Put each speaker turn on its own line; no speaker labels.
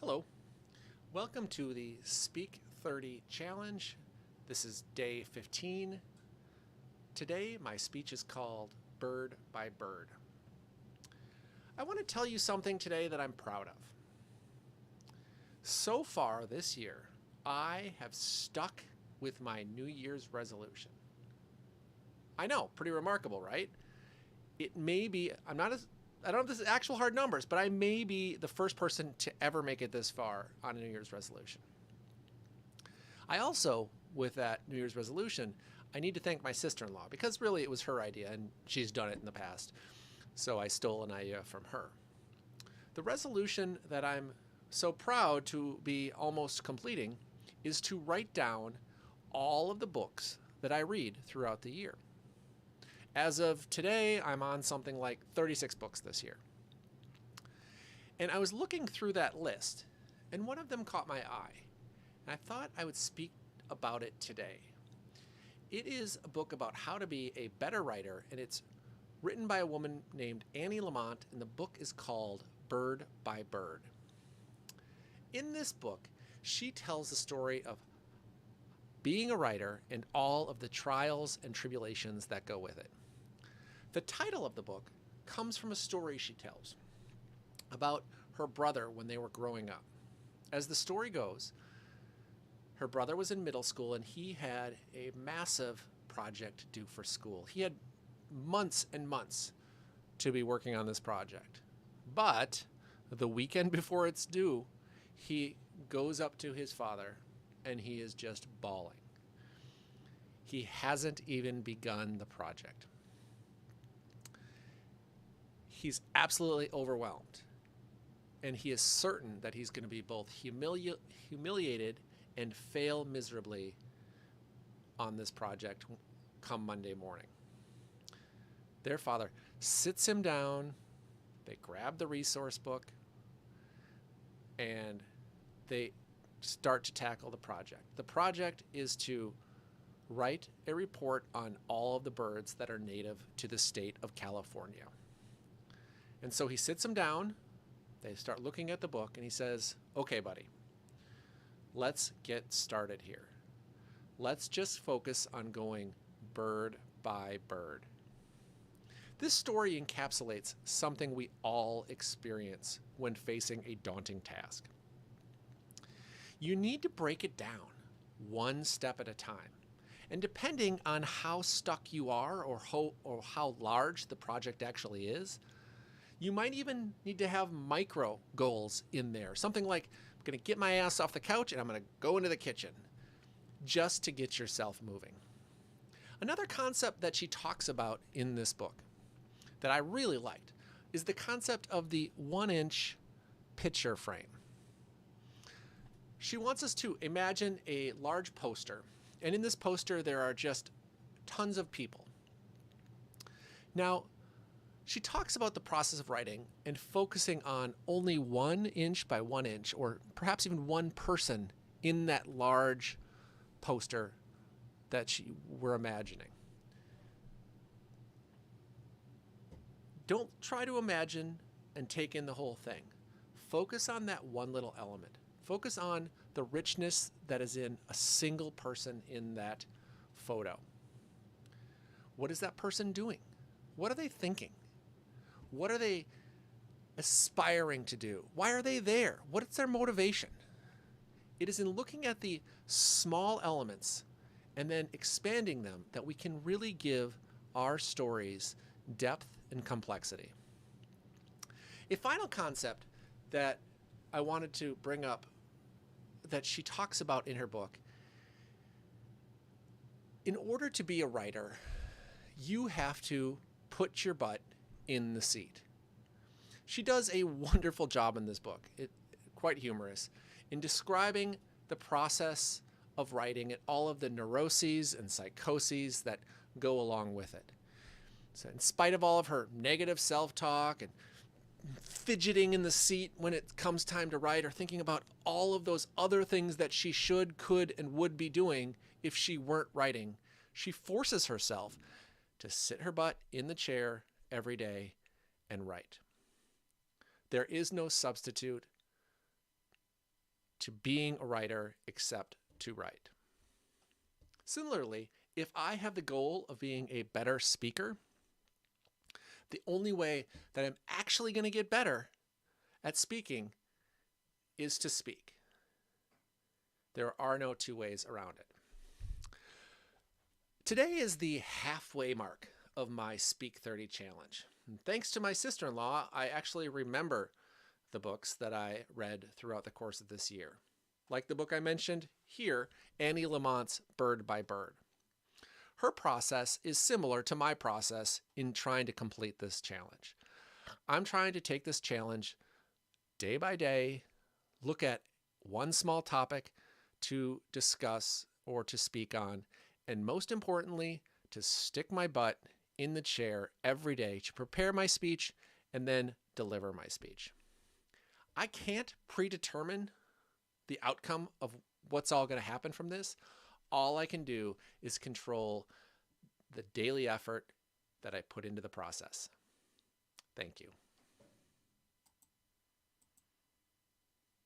Hello. Welcome to the Speak 30 Challenge. This is day 15. Today, my speech is called Bird by Bird. I want to tell you something today that I'm proud of. So far this year, I have stuck with my New Year's resolution. I know, pretty remarkable, right? It may be, I don't have the actual hard numbers, but I may be the first person to ever make it this far on a New Year's resolution. I also, with that New Year's resolution, I need to thank my sister-in-law because really it was her idea and she's done it in the past. So I stole an idea from her. The resolution that I'm so proud to be almost completing is to write down all of the books that I read throughout the year. As of today, I'm on something like 36 books this year. And I was looking through that list, and one of them caught my eye, and I thought I would speak about it today. It is a book about how to be a better writer, and it's written by a woman named Annie Lamott, and the book is called Bird by Bird. In this book, she tells the story of being a writer and all of the trials and tribulations that go with it. The title of the book comes from a story she tells about her brother when they were growing up. As the story goes, her brother was in middle school and he had a massive project due for school. He had months and months to be working on this project. But the weekend before it's due, he goes up to his father and he is just bawling. He hasn't even begun the project. He's absolutely overwhelmed, and he is certain that he's going to be both humiliated and fail miserably on this project come Monday morning. Their father sits him down, they grab the resource book, and they start to tackle the project. The project is to write a report on all of the birds that are native to the state of California. And so he sits him down, they start looking at the book, and he says, "Okay, buddy, let's get started here. Let's just focus on going bird by bird." This story encapsulates something we all experience when facing a daunting task. You need to break it down one step at a time. And depending on how stuck you are or how large the project actually is, you might even need to have micro goals in there. Something like, I'm going to get my ass off the couch and I'm going to go into the kitchen just to get yourself moving. Another concept that she talks about in this book that I really liked is the concept of the 1-inch picture frame. She wants us to imagine a large poster, and in this poster there are just tons of people. Now, she talks about the process of writing and focusing on only 1 inch by 1 inch, or perhaps even one person in that large poster that we're imagining. Don't try to imagine and take in the whole thing. Focus on that one little element. Focus on the richness that is in a single person in that photo. What is that person doing? What are they thinking? What are they aspiring to do? Why are they there? What is their motivation? It is in looking at the small elements and then expanding them that we can really give our stories depth and complexity. A final concept that I wanted to bring up that she talks about in her book. In order to be a writer, you have to put your butt in the seat. She does a wonderful job in this book, quite humorous, in describing the process of writing and all of the neuroses and psychoses that go along with it. So in spite of all of her negative self-talk and fidgeting in the seat when it comes time to write, or thinking about all of those other things that she should, could, and would be doing if she weren't writing, she forces herself to sit her butt in the chair every day and write. There is no substitute to being a writer except to write. Similarly, if I have the goal of being a better speaker, the only way that I'm actually going to get better at speaking is to speak. There are no two ways around it. Today is the halfway mark of my Speak 30 challenge. And thanks to my sister-in-law, I actually remember the books that I read throughout the course of this year. Like the book I mentioned here, Annie Lamont's Bird by Bird. Her process is similar to my process in trying to complete this challenge. I'm trying to take this challenge day by day, look at one small topic to discuss or to speak on, and most importantly, to stick my butt in the chair every day to prepare my speech and then deliver my speech. I can't predetermine the outcome of what's all going to happen from this. All I can do is control the daily effort that I put into the process. Thank you.